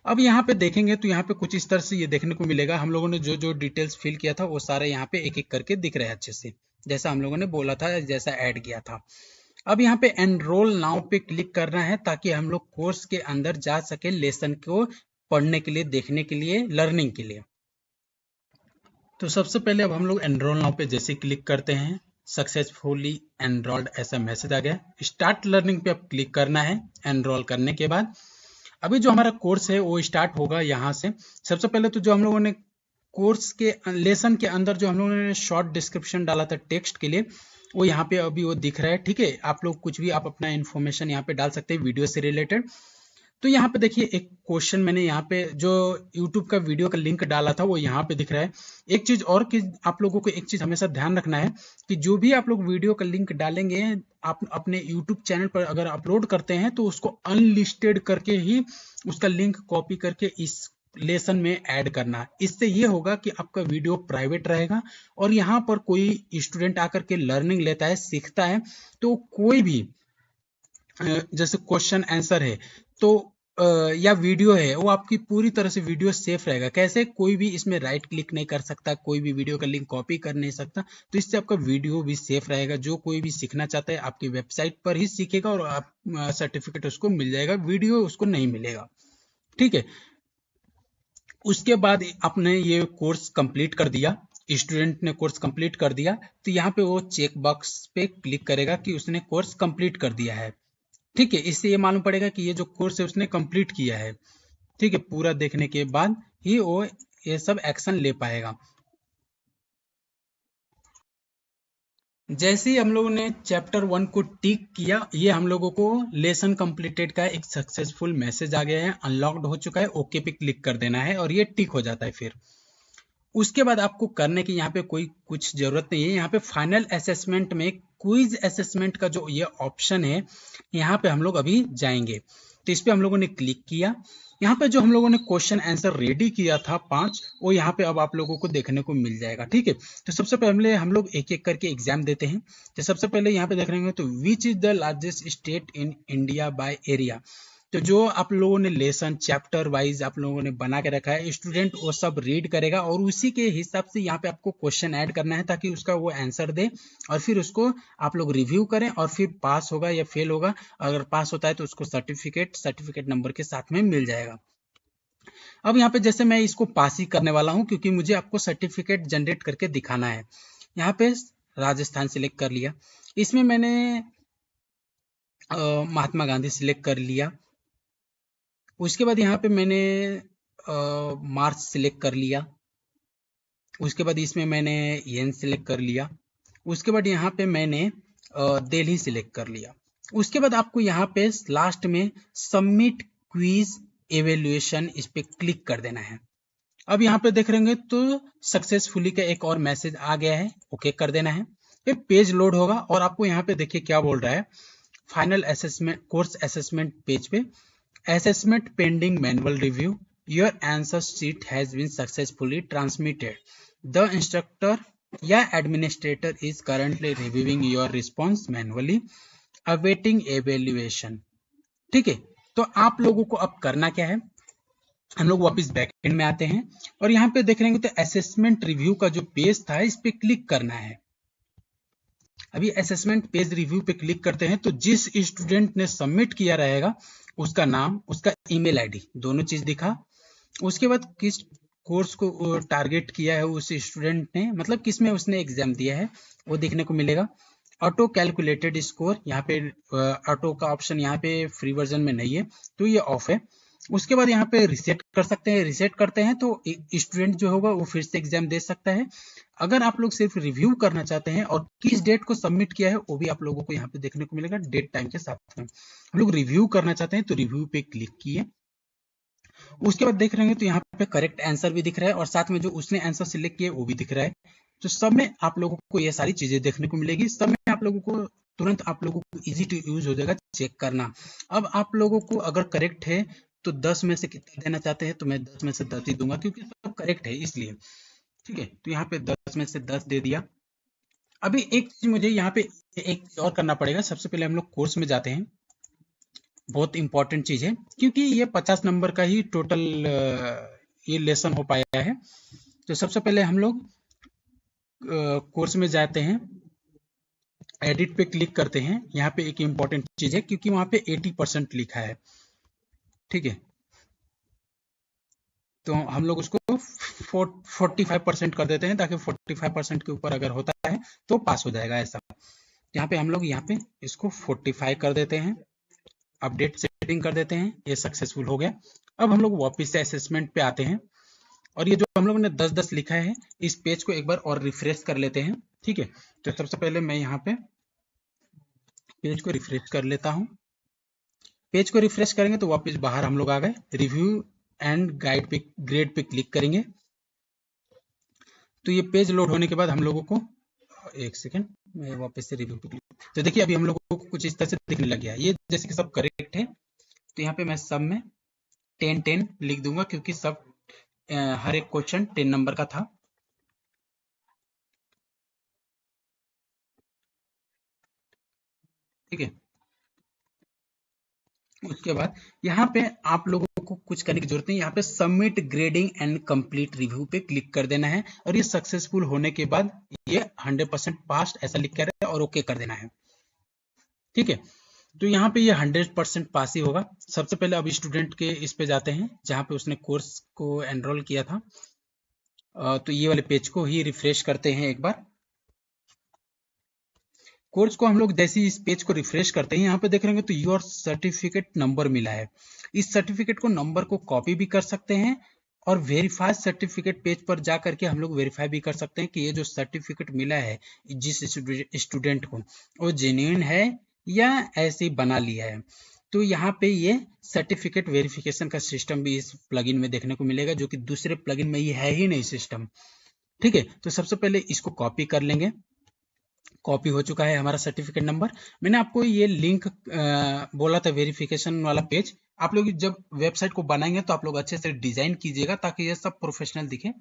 अब यहाँ पे देखेंगे तो यहाँ पे कुछ इस तरह से ये देखने को मिलेगा। हम लोगों ने जो जो डिटेल्स फिल किया था वो सारे यहाँ पे एक एक करके दिख रहे हैं अच्छे से, जैसा हम लोगों ने बोला था, जैसा ऐड किया था। अब यहाँ पे एनरोल नाउ पे क्लिक करना है ताकि हम लोग कोर्स के अंदर जा सके, लेसन को पढ़ने के लिए, देखने के लिए, लर्निंग के लिए। तो सबसे पहले अब हम लोग एनरोल नाउ पे जैसे क्लिक करते हैं सक्सेसफुली एनरोल्ड ऐसा मैसेज आ गया। स्टार्ट लर्निंग पे अब क्लिक करना है एनरोल करने के बाद। अभी जो हमारा कोर्स है वो स्टार्ट होगा यहाँ से। सबसे पहले तो जो हम लोगों ने कोर्स के लेसन के अंदर जो हम लोगों ने शॉर्ट डिस्क्रिप्शन डाला था टेक्स्ट के लिए वो यहाँ पे अभी वो दिख रहा है, ठीक है। आप लोग कुछ भी आप अपना इन्फॉर्मेशन यहाँ पे डाल सकते हैं वीडियो से रिलेटेड। तो यहाँ पे देखिए एक क्वेश्चन मैंने यहाँ पे जो YouTube का वीडियो का लिंक डाला था वो यहाँ पे दिख रहा है। एक चीज और कि आप लोगों को एक चीज हमेशा ध्यान रखना है कि जो भी आप लोग वीडियो का लिंक डालेंगे आप अपने YouTube चैनल पर अगर अपलोड करते हैं तो उसको अनलिस्टेड करके ही उसका लिंक कॉपी करके इस लेसन में ऐड करना। इससे ये होगा कि आपका वीडियो प्राइवेट रहेगा और यहाँ पर कोई स्टूडेंट आकर के लर्निंग लेता है, सीखता है, तो कोई भी जैसे क्वेश्चन आंसर है तो या वीडियो है वो आपकी पूरी तरह से वीडियो सेफ रहेगा। कैसे? कोई भी इसमें राइट क्लिक नहीं कर सकता, कोई भी वीडियो का लिंक कॉपी कर नहीं सकता। तो इससे आपका वीडियो भी सेफ रहेगा। जो कोई भी सीखना चाहता है आपकी वेबसाइट पर ही सीखेगा और आप सर्टिफिकेट उसको मिल जाएगा, वीडियो उसको नहीं मिलेगा। ठीक है। उसके बाद आपने ये कोर्स कंप्लीट कर दिया, स्टूडेंट ने कोर्स कंप्लीट कर दिया, तो यहाँ पे वो चेक बॉक्स पे क्लिक करेगा कि उसने कोर्स कंप्लीट कर दिया है। ठीक है। इससे ये मालूम पड़ेगा कि ये जो कोर्स है उसने कंप्लीट किया है। ठीक है। पूरा देखने के बाद ही वो ये सब एक्शन ले पाएगा। जैसे ही हम लोगों ने चैप्टर 1 को टिक किया, ये हम लोगों को लेसन कंप्लीटेड का एक सक्सेसफुल मैसेज आ गया है, अनलॉक्ड हो चुका है। ओके पे क्लिक कर देना है और ये टिक हो जाता है। फिर उसके बाद आपको करने की यहाँ पे कोई कुछ जरूरत नहीं है। यहाँ पे फाइनल असेसमेंट में क्विज असेसमेंट का जो ये ऑप्शन है, यहाँ पे हम लोग अभी जाएंगे। तो इस पे हम लोगों ने क्लिक किया। यहाँ पे जो हम लोगों ने क्वेश्चन आंसर रेडी किया था 5, वो यहाँ पे अब आप लोगों को देखने को मिल जाएगा। ठीक है। तो सबसे पहले हम लोग एक एक करके एग्जाम देते हैं। तो सबसे पहले यहाँ पे देख रहे होंगे, तो which is the largest state in India by area. तो जो आप लोगों ने लेसन चैप्टर वाइज आप लोगों ने बना के रखा है, स्टूडेंट वो सब रीड करेगा और उसी के हिसाब से यहाँ पे आपको क्वेश्चन ऐड करना है, ताकि उसका वो आंसर दे और फिर उसको आप लोग रिव्यू करें और फिर पास होगा या फेल होगा। अगर पास होता है तो उसको सर्टिफिकेट नंबर के साथ में मिल जाएगा। अब यहाँ पे जैसे मैं इसको पास ही करने वाला हूँ, क्योंकि मुझे आपको सर्टिफिकेट जनरेट करके दिखाना है। यहाँ पे राजस्थान सिलेक्ट कर लिया। इसमें मैंने महात्मा गांधी सिलेक्ट कर लिया। उसके बाद यहाँ पे मैंने मार्च सिलेक्ट कर लिया। उसके बाद इसमें मैंने एन सिलेक्ट कर लिया। उसके बाद यहाँ पे मैंने दिल्ली सिलेक्ट कर लिया। उसके बाद आपको यहाँ पे लास्ट में सबमिट क्विज एवेल्युएशन, इस पे क्लिक कर देना है। अब यहाँ पे देख रहे होंगे तो सक्सेसफुली का एक और मैसेज आ गया है, ओके कर देना है। फिर पेज लोड होगा और आपको यहाँ पे देखिए क्या बोल रहा है, final assessment course assessment page पे, assessment pending manual review, your answer sheet has been successfully transmitted, the instructor या administrator is currently reviewing your response manually, awaiting evaluation। ठीक है। तो आप लोगों को अब करना क्या है, हम लोग वापस बैकएंड में आते हैं और यहाँ पे देख रहे हैं तो असेसमेंट रिव्यू का जो पेज था इस पे क्लिक करना है। अभी असेसमेंट पेज रिव्यू पे क्लिक करते हैं तो जिस स्टूडेंट ने सबमिट किया रहेगा उसका नाम, उसका ईमेल आईडी, दोनों चीज दिखा। उसके बाद किस कोर्स को टारगेट किया है उस स्टूडेंट ने, मतलब किस में उसने एग्जाम दिया है, वो देखने को मिलेगा। ऑटो कैलकुलेटेड स्कोर, यहाँ पे ऑटो का ऑप्शन यहाँ पे फ्री वर्जन में नहीं है तो ये ऑफ है। उसके बाद यहाँ पे रिसेट कर सकते हैं, रिसेट करते हैं तो स्टूडेंट जो होगा वो फिर से एग्जाम दे सकता है। अगर आप लोग सिर्फ रिव्यू करना चाहते हैं और किस डेट को सबमिट किया है वो भी आप लोगों को यहाँ पे देखने को मिलेगा डेट टाइम के साथ में। हम लोग रिव्यू करना चाहते हैं तो रिव्यू पे क्लिक किए। उसके बाद देख रहे हैं तो यहाँ पे करेक्ट आंसर भी दिख रहा है और साथ में जो उसने आंसर सिलेक्ट किया वो भी दिख रहा है। तो सब में आप लोगों को ये सारी चीजें देखने को मिलेगी। सब में आप लोगों को तुरंत आप लोगों को इजी टू यूज हो जाएगा चेक करना। अब आप लोगों को अगर करेक्ट है तो 10 में से कितना देना चाहते हैं, तो मैं 10 में से 10 ही दूंगा क्योंकि सब करेक्ट है इसलिए। ठीक है। तो यहाँ पे 10 में से 10 दे दिया। अभी एक चीज मुझे यहाँ पे एक चीज और करना पड़ेगा। सबसे पहले हम लोग कोर्स में जाते हैं, बहुत इंपॉर्टेंट चीज है क्योंकि ये 50 नंबर का ही टोटल ये लेसन हो पाया है। तो सबसे पहले हम लोग कोर्स में जाते हैं, एडिट पे क्लिक करते हैं। यहाँ पे एक इंपॉर्टेंट चीज है क्योंकि वहां पे 80% लिखा है। ठीक है। तो हम लोग उसको 45% कर देते हैं ताकि 45% के ऊपर अगर होता है तो पास हो जाएगा ऐसा। यहाँ पे हम लोग यहाँ पे इसको 45 कर देते हैं, अपडेट सेटिंग कर देते हैं, ये सक्सेसफुल हो गया। अब हम लोग वापस से असेसमेंट पे आते हैं और ये जो हम लोग ने 10-10 लिखा है इस पेज को एक बार और रिफ्रेश कर लेते हैं। ठीक है। तो सबसे पहले मैं यहाँ पे पेज को रिफ्रेश कर लेता हूँ। पेज को रिफ्रेश करेंगे तो वापस बाहर हम लोग आ गए, रिव्यू एंड गाइड पे ग्रेड पे क्लिक करेंगे तो ये पेज लोड होने के बाद हम लोगों को, एक सेकेंड मैं वापस से रिव्यू पे क्लिक, तो देखिए अभी हम लोगों को कुछ इस तरह से दिखने लग गया। ये जैसे कि सब करेक्ट है तो यहाँ पे मैं सब में 10-10 लिख दूंगा क्योंकि सब हर एक क्वेश्चन 10 नंबर का था। ठीक है। उसके बाद यहाँ पे आप लोगों को कुछ करने की जरूरत नहीं, यहाँ पे submit grading and complete review पे क्लिक कर देना है और ये सक्सेसफुल होने के बाद ये 100% पास ऐसा लिख कर और ओके कर देना है। ठीक है, तो यहाँ पे ये 100% पास ही होगा। सबसे पहले अब स्टूडेंट के इस पे जाते हैं जहाँ पे उसने कोर्स को एनरोल किया था। तो ये वाले पेज को ही रिफ्रेश करते हैं एक बार। कोर्स को हम लोग जैसे ही इस पेज को रिफ्रेश करते हैं, यहाँ पे देख रहे तो योर सर्टिफिकेट नंबर मिला है। इस सर्टिफिकेट को नंबर को कॉपी भी कर सकते हैं और वेरीफाई सर्टिफिकेट पेज पर जा करके हम लोग वेरीफाई भी कर सकते हैं कि ये जो सर्टिफिकेट मिला है जिस स्टूडेंट को वो जेन्युइन है या ऐसे ही बना लिया है। तो यहाँ पे ये सर्टिफिकेट वेरिफिकेशन का सिस्टम भी इस प्लगइन में देखने को मिलेगा, जो कि दूसरे प्लगइन में ये है ही नहीं सिस्टम। ठीक है, तो सबसे पहले इसको कॉपी कर लेंगे। कॉपी हो चुका है हमारा सर्टिफिकेट नंबर। मैंने आपको ये लिंक बोला था वेरिफिकेशन वाला पेज। आप लोग जब वेबसाइट को बनाएंगे तो आप लोग अच्छे से डिजाइन कीजिएगा ताकि ये सब प्रोफेशनल दिखे।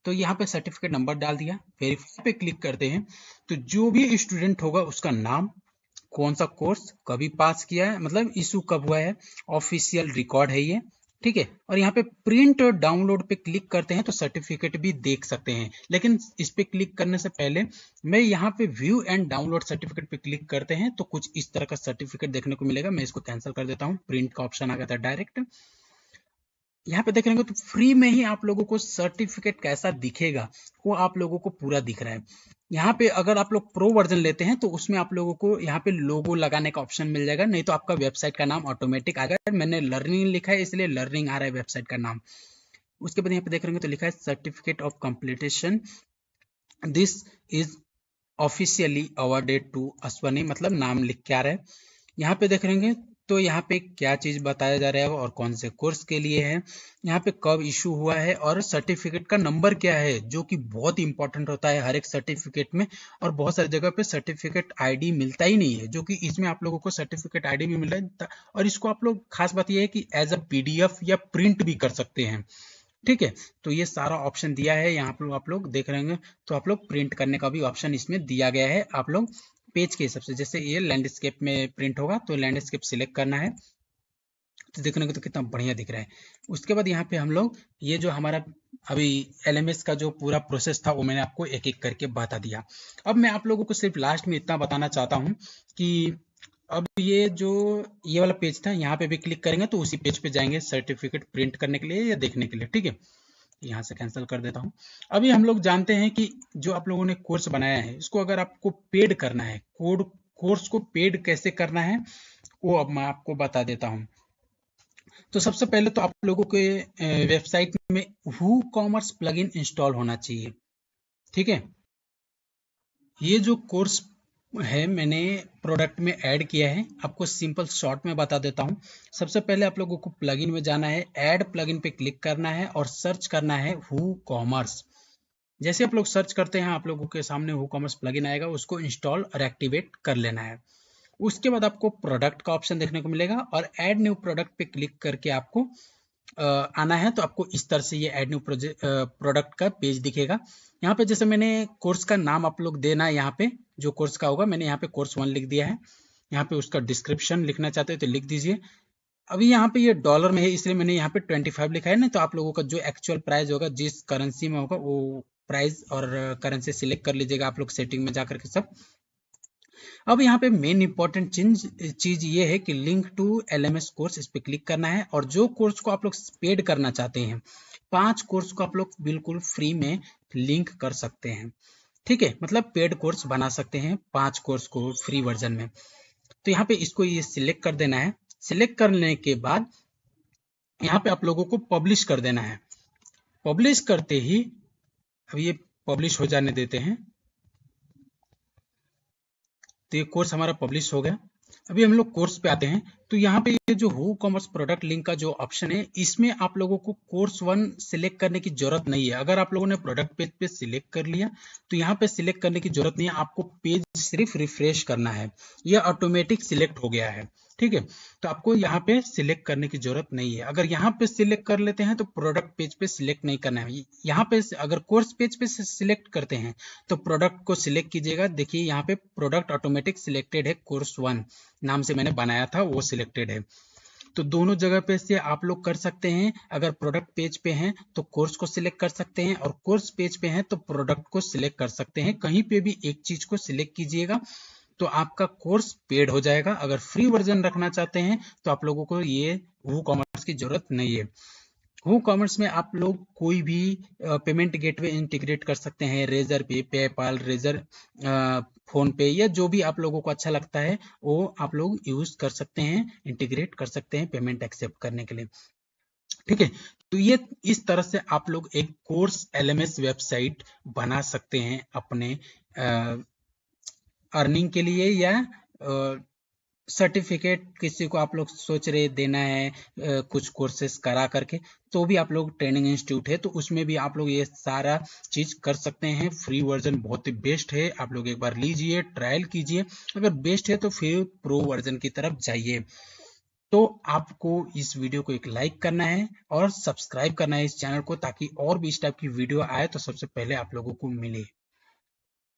तो यहाँ पे सर्टिफिकेट नंबर डाल दिया, वेरीफाई पे क्लिक करते हैं। तो जो भी स्टूडेंट होगा उसका नाम, कौन सा कोर्स कभी पास किया है, मतलब इशू कब हुआ है, ऑफिशियल रिकॉर्ड है ये। ठीक है, और यहाँ पे प्रिंट और डाउनलोड पे क्लिक करते हैं तो सर्टिफिकेट भी देख सकते हैं। लेकिन इस पे क्लिक करने से पहले मैं यहाँ पे व्यू एंड डाउनलोड सर्टिफिकेट पे क्लिक करते हैं तो कुछ इस तरह का सर्टिफिकेट देखने को मिलेगा। मैं इसको कैंसिल कर देता हूँ, प्रिंट का ऑप्शन आ गया था डायरेक्ट। यहाँ पे देख रहे तो फ्री में ही आप लोगों को सर्टिफिकेट कैसा दिखेगा वो आप लोगों को पूरा दिख रहा है। यहाँ पे अगर आप लोग प्रो वर्जन लेते हैं तो उसमें आप लोगों को यहाँ पे लोगो लगाने का ऑप्शन मिल जाएगा, नहीं तो आपका वेबसाइट का नाम ऑटोमेटिक आएगा। मैंने लर्निंग लिखा है इसलिए लर्निंग आ रहा है वेबसाइट का नाम। उसके बाद यहाँ पे देख रहे तो लिखा है certificate of completion, this is officially awarded to Ashwani, मतलब नाम लिख के आ रहा है। यहाँ पे देख रहे तो यहाँ पे क्या चीज बताया जा रहा है और कौन से कोर्स के लिए है, यहाँ पे कब इशू हुआ है और सर्टिफिकेट का नंबर क्या है, जो कि बहुत इंपॉर्टेंट होता है हर एक सर्टिफिकेट में। और बहुत सारी जगह पे सर्टिफिकेट आईडी मिलता ही नहीं है, जो कि इसमें आप लोगों को सर्टिफिकेट आईडी भी मिल रहा है। और इसको आप लोग खास बात यह है कि एज अ पीडीएफ या प्रिंट भी कर सकते हैं। ठीक है, तो ये सारा ऑप्शन दिया है यहाँ पर आप लोग देख रहे होंगे। तो आप लोग प्रिंट करने का भी ऑप्शन इसमें दिया गया है। आप लोग पेज के हिसाब से, जैसे ये लैंडस्केप में प्रिंट होगा तो लैंडस्केप सिलेक्ट करना है, तो देखने को तो कितना बढ़िया दिख रहा है। उसके बाद यहाँ पे हम लोग ये जो हमारा अभी एलएमएस का जो पूरा प्रोसेस था वो मैंने आपको एक एक करके बता दिया। अब मैं आप लोगों को सिर्फ लास्ट में इतना बताना चाहता हूँ कि अब ये जो ये वाला पेज था यहाँ पे भी क्लिक करेंगे तो उसी पेज पे जाएंगे सर्टिफिकेट प्रिंट करने के लिए या देखने के लिए। ठीक है, यहाँ से कैंसिल कर देता हूँ। अभी हम लोग जानते हैं कि जो आप लोगों ने कोर्स बनाया है इसको अगर आपको पेड करना है, कोर्स को पेड कैसे करना है वो अब मैं आपको बता देता हूँ। तो सबसे पहले तो आप लोगों के वेबसाइट में WooCommerce प्लगइन इंस्टॉल होना चाहिए। ठीक है, ये जो कोर्स है मैंने प्रोडक्ट में ऐड किया है, आपको सिंपल शॉर्ट में बता देता हूँ। सबसे पहले आप लोगों को प्लगइन में जाना है, ऐड प्लगइन पे क्लिक करना है और सर्च करना है WooCommerce। जैसे आप लोग सर्च करते हैं आप लोगों के सामने WooCommerce प्लगइन आएगा, उसको इंस्टॉल और एक्टिवेट कर लेना है। उसके बाद आपको प्रोडक्ट का ऑप्शन देखने को मिलेगा और ऐड न्यू प्रोडक्ट पे क्लिक करके आपको आना है। तो आपको इस तरह से ये ऐड न्यू प्रोडक्ट का पेज दिखेगा। यहाँ पे जैसे मैंने कोर्स का नाम आप लोग देना है, यहाँ पे जो कोर्स का होगा मैंने यहाँ पे कोर्स 1 लिख दिया है। यहाँ पे उसका डिस्क्रिप्शन लिखना चाहते हो तो लिख दीजिए। अभी यहाँ पे ये डॉलर में है इसलिए मैंने यहाँ पे 25 लिखा है ना, तो आप लोगों का जो एक्चुअल प्राइस होगा जिस करेंसी में होगा वो प्राइस और करेंसी सिलेक्ट कर लीजिएगा आप लोग सेटिंग में जाकर के सब। अब यहाँ पे मेन इंपॉर्टेंट चीज ये है कि लिंक टू एलएमएस कोर्स, इस पे क्लिक करना है और जो कोर्स को आप लोग पेड करना चाहते हैं 5 कोर्स को आप लोग बिल्कुल फ्री में लिंक कर सकते हैं। ठीक है, मतलब पेड कोर्स बना सकते हैं 5 कोर्स को फ्री वर्जन में। तो यहाँ पे इसको ये सिलेक्ट कर देना है। सिलेक्ट करने के बाद यहाँ पे आप लोगों को पब्लिश कर देना है। पब्लिश करते ही अब ये पब्लिश हो जाने देते हैं, तो ये कोर्स हमारा पब्लिश हो गया। अभी हम लोग कोर्स पे आते हैं तो यहाँ पे ये जो WooCommerce प्रोडक्ट लिंक का जो ऑप्शन है इसमें आप लोगों को कोर्स 1 सिलेक्ट करने की जरूरत नहीं है। अगर आप लोगों ने प्रोडक्ट पेज पे सिलेक्ट कर लिया तो यहाँ पे सिलेक्ट करने की जरूरत नहीं है, आपको पेज सिर्फ रिफ्रेश करना है, यह ऑटोमेटिक सिलेक्ट हो गया है। ठीक है, तो आपको यहाँ पे सिलेक्ट करने की जरूरत नहीं है। अगर यहाँ पे सिलेक्ट कर लेते हैं तो प्रोडक्ट पेज पे सिलेक्ट नहीं करना है। यहाँ पे अगर कोर्स पेज पे सिलेक्ट करते हैं तो प्रोडक्ट को सिलेक्ट कीजिएगा। देखिए यहाँ पे प्रोडक्ट ऑटोमेटिक सिलेक्टेड है, कोर्स 1 नाम से मैंने बनाया था वो सिलेक्टेड है। तो दोनों जगह पे से आप लोग कर सकते हैं। अगर प्रोडक्ट पेज पे हैं तो कोर्स को सिलेक्ट कर सकते हैं, और कोर्स पेज पे हैं तो प्रोडक्ट को सिलेक्ट कर सकते हैं। कहीं पे भी एक चीज को सिलेक्ट कीजिएगा तो आपका कोर्स पेड हो जाएगा। अगर फ्री वर्जन रखना चाहते हैं तो आप लोगों को ये वूकॉमर्स की जरूरत नहीं है। वूकॉमर्स में आप लोग कोई भी पेमेंट गेटवे इंटीग्रेट कर सकते हैं, रेजर पे, पेपाल, रेजर, फोन पे, या जो भी आप लोगों को अच्छा लगता है वो आप लोग यूज कर सकते हैं, इंटीग्रेट कर सकते हैं पेमेंट एक्सेप्ट करने के लिए। ठीक है, तो ये इस तरह से आप लोग एक कोर्स एलएमएस वेबसाइट बना सकते हैं अपने अर्निंग के लिए, या सर्टिफिकेट किसी को आप लोग सोच रहे देना है कुछ कोर्सेस करा करके, तो भी आप लोग ट्रेनिंग इंस्टीट्यूट है तो उसमें भी आप लोग ये सारा चीज कर सकते हैं। फ्री वर्जन बहुत ही बेस्ट है, आप लोग एक बार लीजिए, ट्रायल कीजिए। अगर बेस्ट है तो फिर प्रो वर्जन की तरफ जाइए। तो आपको इस वीडियो को एक लाइक करना है और सब्सक्राइब करना है इस चैनल को, ताकि और भी इस टाइप की वीडियो आए तो सबसे पहले आप लोगों को मिले।